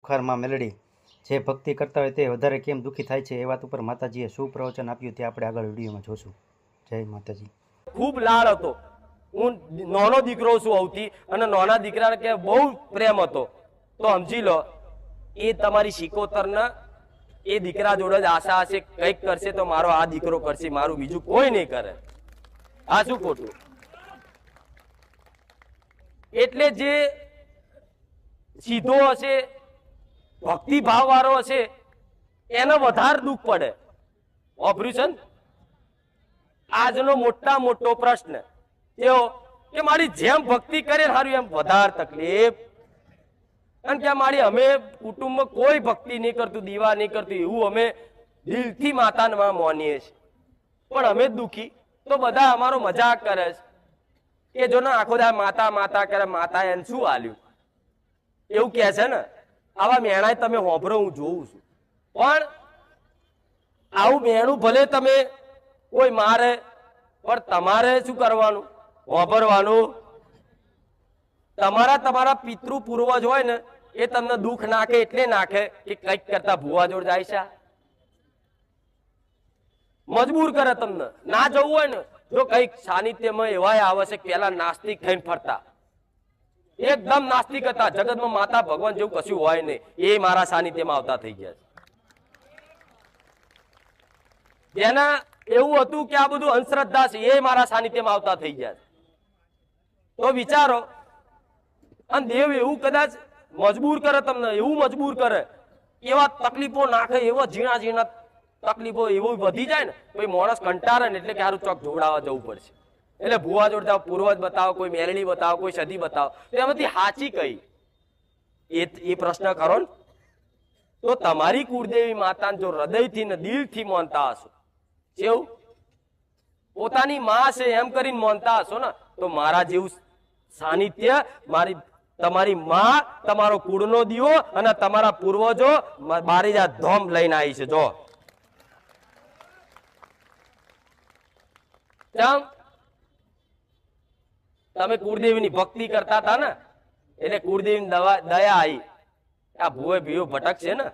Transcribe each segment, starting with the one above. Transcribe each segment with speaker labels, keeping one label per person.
Speaker 1: સુખારમાં મેલડી જે ભક્તિ કરતા હોય તે વધારે કેમ દુઃખી થાય છે એ વાત ઉપર માતાજીએ શું પ્રવચન આપ્યું તે આપણે આગળ વિડીયોમાં જોશું. જય માતાજી.
Speaker 2: ખૂબ લાડ હતો. હું નાનો દીકરો છું સૌથી, અને નાના દીકરાને કે બહુ પ્રેમ હતો. તો સમજી લો એ તમારી શિકોતરના એ દીકરા જોડે જ આશા હશે, કંઈક કરશે તો મારો આ દીકરો કરશે, મારું બીજું કોઈ નહીં કરે. આ શું ખોટું? એટલે જે સીધો હશે, ભક્તિ ભાવ વાળો હશે, એને વધારે દુઃખ પડે. ઓપરેશન આજનો મોટા મોટો પ્રશ્ન એવો કે મારી જેમ ભક્તિ કરે સારું એમ વધારે તકલીફ. કારણ કે મારી અમે કુટુંબમાં કોઈ ભક્તિ નહીં કરતું, દીવા નહીં કરતું, એવું અમે દિલથી માતાને માનીએ છીએ, પણ અમે જ દુઃખી. તો બધા અમારો મજાક કરે છે કે જો ને આખો દા માતા માતા કરે, માતા એને શું આલ્યું એવું કે છે ને. આવા મેણાય તમે હોભરો, હું જોઉં છું. પણ આવું મેણું ભલે તમે કોઈ મારે, પણ તમારે શું કરવાનું? હોભરવાનું. તમારા પિતૃ પૂર્વજ હોય ને એ તમને દુઃખ નાખે એટલે નાખે કે કંઈક કરતા ભુવા જોડ જાય છે, મજબૂર કરે તમને. ના જવું હોય ને, જો કંઈક સાનિધ્યમાં એવા આવે છે, પેલા નાસ્તિક થઈને ફરતા, એકદમ નાસ્તિક હતા, જગતમાં માતા ભગવાન જેવું કશું હોય નહીં, એ મારા સાનિધ્યમાં આવતા થઈ ગયા છે. એના એવું હતું કે આ બધું અંધશ્રદ્ધા છે, એ મારા સાનિધ્યમાં આવતા થઈ ગયા છે. તો વિચારો, અને દેવ એવું કદાચ મજબૂર કરે તમને, એવું મજબૂર કરે, એવા તકલીફો નાખે, એવા ઝીણા ઝીણા તકલીફો એવું વધી જાય ને, કોઈ માણસ કંટાળે ને એટલે કે સારું ચોક જોડાવા જવું પડશે. એટલે ભુવા જોડે જાઓ, પૂર્વજ બતાવો, કોઈ મેરડી બતાવો, કોઈ સદી બતાવો, તો એમાંથી સાચી કઈ એ પ્રશ્ન કરો ને. તો તમારી કુળદેવી માતાને જો હૃદયથી ને દિલથી માનતા હશો, કેવું પોતાની માં છે એમ કરીને માનતા હશો ને, તો મારા જેવું સાનિધ્ય તમારી માં, તમારો કુળનો દીવો અને તમારા પૂર્વજો મારી જા ધોમ લઈને આવી છે. જો તમે કુળદેવીની ભક્તિ કરતા હતા ને, એટલે કુળદેવીની દયા આવી. આ ભૂવે ભીવો ભટકશે ને,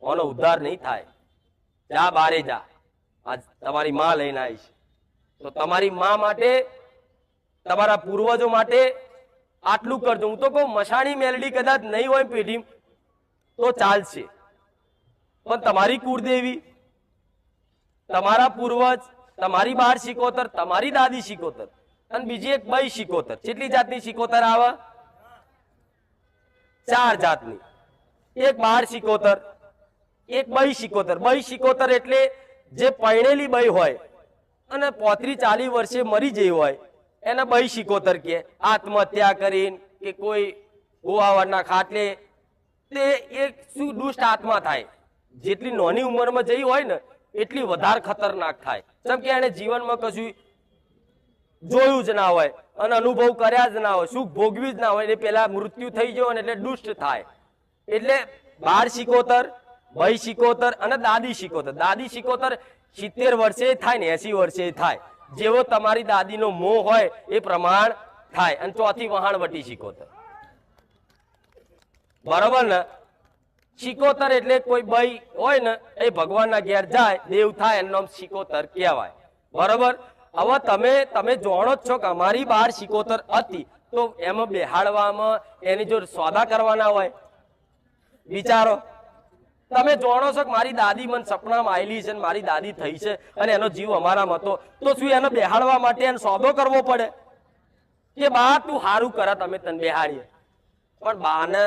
Speaker 2: આનો ઉદ્ધાર નહીં થાય. જા બારે જા, આજ તમારી માં લઈને આવી છે. તો તમારી માં માટે, તમારા પૂર્વજો માટે આટલું કરજો. હું તો કહું મશાણી મેલડી કદાચ નહીં હોય પેઢી તો ચાલશે, પણ તમારી કુળદેવી, તમારા પૂર્વજ, તમારી બાર શિકોતર, તમારી દાદી શિકોતર, અને બીજી એક બઈ શિકોતર. કેટલી જાતની શિકોતર આવે? 4 જાતની. એક બાર શિકોતર, એક બઈ શિકોતર. બઈ શિકોતર એટલે જે પરણેલી બઈ હોય અને 35-40 વર્ષે મરી જઈ હોય એને બઈ શિકોતર કે. આત્મહત્યા કરીને કે કોઈ ગોવાવરના ખાટલે, તે એક શું દુષ્ટ આત્મા થાય. જેટલી નાની ઉંમરમાં જઈ હોય ને એટલી વધારે ખતરનાક થાય. જેમ કે એને જીવનમાં કશું જોયું જ ના હોય અને અનુભવ કર્યા જ ના હોય, સુખ ભોગવી જ ના હોય, એટલે પેલા મૃત્યુ થઈ ગયો એટલે દુષ્ટ થાય. એટલે બાર શિકોતર, બઈ શિકોતર અને દાદી શિકોતર. દાદી શિકોતર 70 વર્ષે થાય ને 80 વર્ષે થાય. જેવો તમારી દાદીનો મોહ હોય એ પ્રમાણ થાય. અને ચોથી વહાણવટી શિકોતર. બરોબર ને? શિકોતર એટલે કોઈ બઈ હોય ને એ ભગવાનના ઘેર જાય, દેવ થાય, એનું નામ શિકોતર કહેવાય. બરોબર? હવે તમે જાણો જ છો કે અમારી બાર શિકોતર હતી, તો એમાં બેહાડવામાં એની જો સોદા કરવાના હોય. વિચારો, તમે જાણો છો કે મારી દાદી મને સપનામાં આવેલી છે, મારી દાદી થઈ છે અને એનો જીવ અમારામાં હતો, તો શું એને બેહાડવા માટે એને સોદો કરવો પડે કે બા તું સારું કરે તમે તને બેહાડીએ? પણ બાને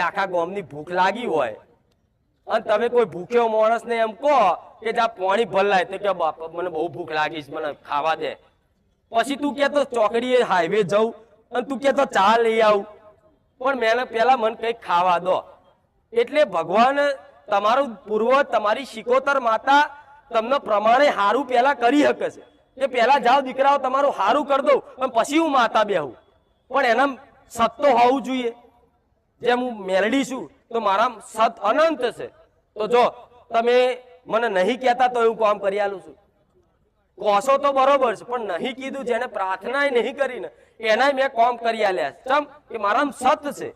Speaker 2: આખા ગામની ભૂખ લાગી હોય અને તમે કોઈ ભૂખ્યો માણસને એમ કહો કે જા પાણી ભલાય, તો કે બાપા મને બહુ ભૂખ લાગી છે, મને ખાવા દે. પછી તું કે તો ચોકડીએ હાઈવે જવું અને તું કે તો ચા લઈ આવું, પણ મેં પેલા મને કંઈક ખાવા દો. એટલે ભગવાન તમારું પૂર્વજ, તમારી શિકોતર માતા તમને પ્રમાણે હારું પેલા કરી શકે છે કે પેલા જાઓ દીકરાઓ તમારું હારું કરી દઉં અને પછી હું માતા બેહું. પણ એના સત તો હોવું જોઈએ. જેમ હું મેલડી છું તો મારા સત અનંત છે. તો જો તમે મને નહીં કહેતા તો એવું કામ કરી આલું છું. કોશો તો બરોબર છે, પણ નહીં કીધું, જેને પ્રાર્થના નહીં કરીને એના મેં કામ કરી આલ્યા. ચમ કે મારા સત છે.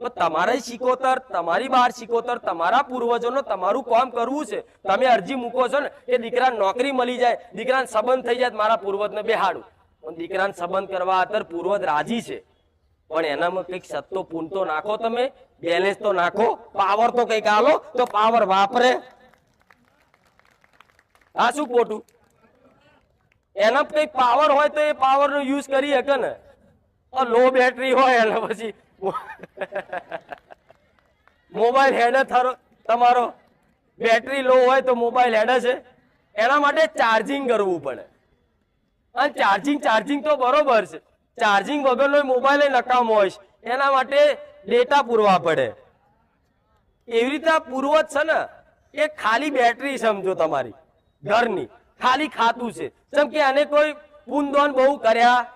Speaker 2: તો તમારે શીખોતર, તમારી બહાર શીખોતર, તમારા પૂર્વજોનો તમારું કામ કરવું છે. તમે અરજી મૂકો છો ને કે દીકરાને નોકરી મળી જાય, દીકરાને સંબંધ થઈ જાય, મારા પૂર્વજને બેહાડું. પણ દીકરાને સંબંધ કરવા અત્યારે પૂર્વજ રાજી છે, પણ એનામાં કંઈક સત્તો પૂનતો નાખો, તમે બેલેન્સ તો નાખો, પાવર તો કંઈક આલો તો પાવર વાપરે. આ શું ખોટું? એના કઈ પાવર હોય તો એ પાવર નો યુઝ કરી શકે ને. લો બેટરી હોય અને પછી મોબાઈલ હેડ તમારો બેટરી લો હોય તો મોબાઈલ હેડ છે, એના માટે ચાર્જિંગ કરવું પડે. અને ચાર્જિંગ તો બરોબર છે, ચાર્જિંગ વગરનો મોબાઈલ નકામો હોય છે, એના માટે ડેટા પૂરવા પડે. એવી રીતે પૂર્વજ છે ને એ ખાલી બેટરી સમજો તમારી ઘરની, ખાલી ખાતું છે, જેમ કે આને કોઈ પૂનદોન બહુ કર્યા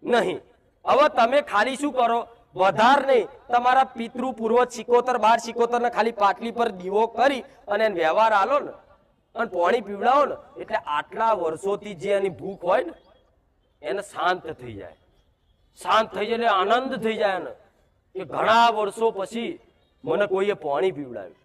Speaker 2: નહીં. હવે તમે ખાલી શું કરો, વધાર નહીં, તમારા પિતૃ પૂર્વજ શીખોતર 12 શીખોતર ને ખાલી પાટલી પર દીવો કરી અને એને વ્યવહાર આલો ને અને પાણી પીવડાવો ને, એટલે આટલા વર્ષોથી જે એની ભૂખ હોય ને એને શાંત થઈ જાય. શાંત થઈ જાય એટલે આનંદ થઈ જાય ને કે ઘણા વર્ષો પછી મને કોઈએ પાણી પીવડાવ્યું.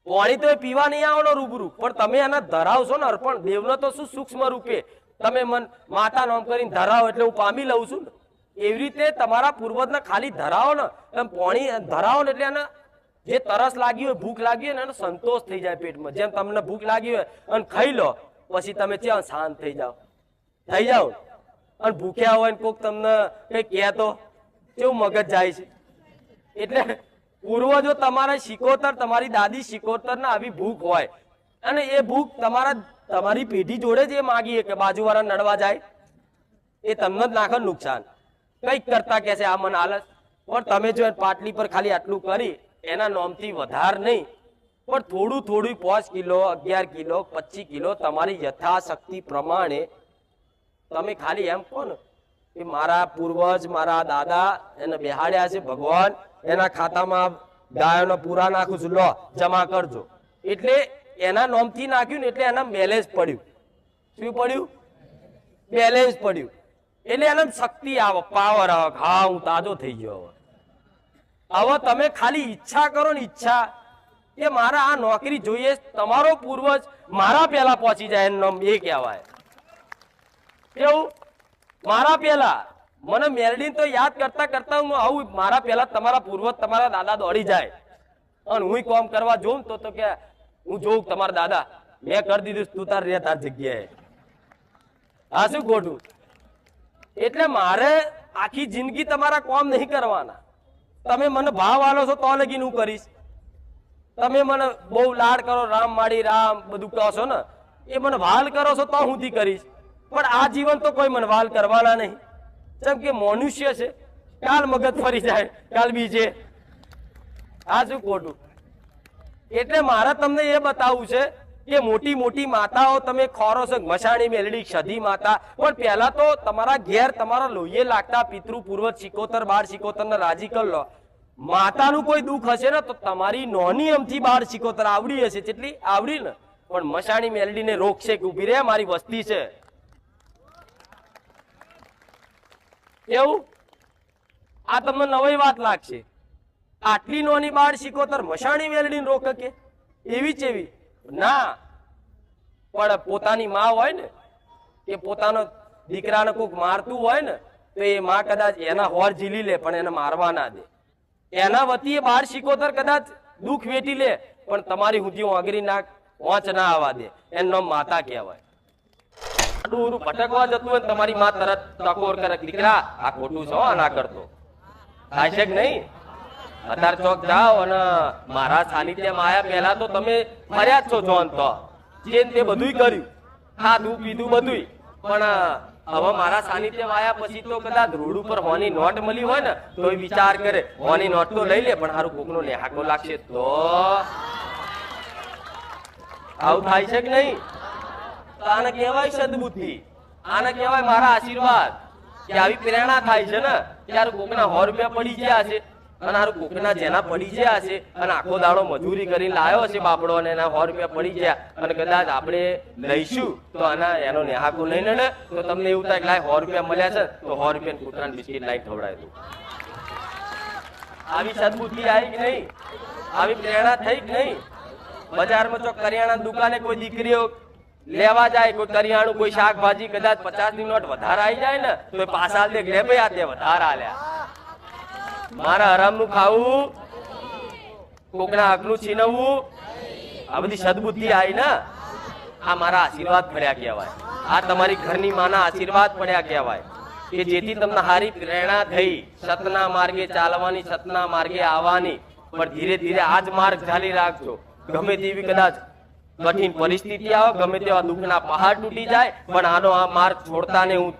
Speaker 2: પાણી તો એ પીવા નહીં આવવાનો રૂબરૂ, પણ તમે એને ધરાવશો ને અર્પણ દેવને તો શું સૂક્ષ્મ રૂપે તમે મન માતા નામ કરીને ધરાવો એટલે હું પામી લઉં છું ને, એવી રીતે તમારા પૂર્વજને ખાલી ધરાવો ને, એમ પાણી ધરાવો ને એટલે એને જે તરસ લાગી હોય, ભૂખ લાગી હોય ને એનો સંતોષ થઈ જાય પેટમાં. જેમ તમને ભૂખ લાગી હોય અને ખાઈ લો પછી તમે ત્યાં શાંત થઈ જાઓ અને ભૂખ્યા હોય ને કોક તમને કઈ કહે તો કેવું મગજ જાય છે. એટલે પૂર્વજો તમારા શીખોતર, તમારી દાદી શીખોતર ને આવી ભૂખ હોય અને એ ભૂખ તમારી પેઢી જોડે જ એ માગીએ કે બાજુવાળા નડવા જાય, એ તમને જ નાખે નુકસાન. કઈક કરતા કે છે આ મને હાલત, પણ તમે જો પાટલી પર ખાલી આટલું કરી એના નોમથી વધાર નહીં, પણ થોડું 5 કિલો, 11 કિલો, 25 કિલો તમારી યથાશક્તિ પ્રમાણે તમે ખાલી એમ કહો ને કે મારા પૂર્વજ, મારા દાદા એને બેહાડ્યા છે ભગવાન, એના ખાતામાં ગાયોનો પૂરા નાખું છું, લો જમા કરજો. એટલે એના નોમથી નાખ્યું ને એટલે એના બેલેન્સ પડ્યું. શું પડ્યું? બેલેન્સ પડ્યું. એટલે એને શક્તિ આવે, પાવર આવે, હા હું તાજો થઈ ગયો. હવે તમે ખાલી ઈચ્છા કરો ને, ઈચ્છા કે મારા આ નોકરી જોઈએ, તમારો પૂર્વજ મારા પહેલા પહોંચી જાય એનું નામ એ કહેવાય. કેવું? મારા પહેલા મને મેલડીને તો યાદ કરતા કરતા હું આવું, મારા પહેલા તમારા પૂર્વજ, તમારા દાદા દોડી જાય અને હું કામ કરવા જોઉં તો કે હું જોઉં તમારા દાદા મેં કરી દીધું, તું તાર રે તાર જગ્યાએ. આ શું ખોટું? એટલે મારે આખી જિંદગી તમારા કામ નહીં કરવાના. તમે મને ભાવ આલો છો તો લગીન હું કરીશ. તમે મને બહુ લાડ કરો, રામ માડી રામ બધું કહો છો ને, એ મને વાલ કરો છો તો હું કરીશ. પણ આ જીવન તો કોઈ મને વાલ કરવાના નહીં, જેમ કે મનુષ્ય છે, કાલ મગજ ફરી જાય, કાલ બીજે. આ શું ખોટું? એટલે મારે તમને એ બતાવવું છે કે મોટી મોટી માતાઓ તમે ખોરો છો, મશાણી મેલડી, સધી માતા, પણ પહેલા તો તમારા ઘેર તમારા લોહીએ લાગતા પિતૃ પૂર્વજ શીખોતર 12 શીખોતર ને રાજી કરી લો. માતાનું કોઈ દુઃખ હશે ને તો તમારી નોની અમથી 12 શીખોતર આવડી હશે, જેટલી આવડી ને, પણ મશાણી મેલડીને રોકશે કે ઉભી રે મારી વસ્તી છે. એવું આ તમને નવી વાત લાગશે. આટલી નોની 12 શીખોતર મશાણી મેલડીને રોકે કે એવી જ એવી ના. પણ પોતાની માં હોય ને કે પોતાનો દીકરાને કોઈક મારતું હોય ને તો એ માં કદાચ એના હોર ઝીલી લે પણ એને મારવા ના દે. એના વતી 12 શીખોતર કદાચ દુઃખ વેઠી લે પણ તમારી હુંધી અગરી ના પહોંચ ના આવવા દે. એનું નામ માતા કહેવાય. ડૂરું ભટકવા જતું હોય તમારી માં તરત ટકોર કરે, દીકરા આ ખોટું છો ના કરતો. થાય છે કે નહીં? અત્યારે ચોક જાઓ અને મારા સાનિધ્યમાં આયા પહેલા તો તમે ફર્યા જ છો જોન, તો જે તે બધું કર્યું, ખાધું પીધું બધું, પણ હવે મારા સાનિધ્યમાં આયા પછી તો કદાચ રોડ ઉપર હોની નોટ મળી હોય ને તો વિચાર કરે હોની નોટ તો લઈ લે પણ સારું કોકનો નેહાકો લાગશે તો. આવું થાય છે કે નહીં? આને કહેવાય સદબુદ્ધિ, આને કહેવાય મારા આશીર્વાદ. કે આવી પ્રેરણા થાય છે ને ત્યારે કોકના 100 રૂપિયા પડી ગયા છે અને હારું કોકના જેના પડી ગયા છે અને આખો દાડો મજૂરી કરીને લાવ્યો છે બાપડો અને એના 100 રૂપિયા પડી ગયા અને કદાચ આપણે લઈશું તો એનો નેહાકો નહીં ને તો તમને એવું થાય કે લાય 100 રૂપિયા મળ્યા છે તો 100 રૂપિયા કૂતરાને બિસ્કીટ લાઈ ખવડાય દઉં. આવી સદબુદ્ધિ આવી કે નહીં? આવી પ્રેરણા થઈ કે નહીં? બજારમાં તો કરિયાણા દુકાને કોઈ દીકરીઓ લેવા જાય, કોઈ કરિયાણું કોઈ શાકભાજી કદાચ 50 ની નોટ વધારે આવી જાય ને તો એ પાછા દે લે ભાઈ આ તે વધારે આલ્યા. મારા હરામનું ખાવું, કોકના હકનું છીનવવું, આ બધી સદબુદ્ધિ આવી ને આ મારા આશીર્વાદ પડ્યા કહેવાય. આ તમારી ઘરની માના આશીર્વાદ પડ્યા કહેવાય કે જેથી તમને સારી પ્રેરણા થઈ સતના માર્ગે ચાલવાની, સતના માર્ગે આવવાની. પણ ધીરે ધીરે આ જ માર્ગ ચાલી રાખજો. ગમે તેવી કદાચ કઠિન પરિસ્થિતિ આવે, ગમે તેવા દુઃખના પહાડ તૂટી જાય, પણ આનો આ માર્ગ છોડતા નહીં. હું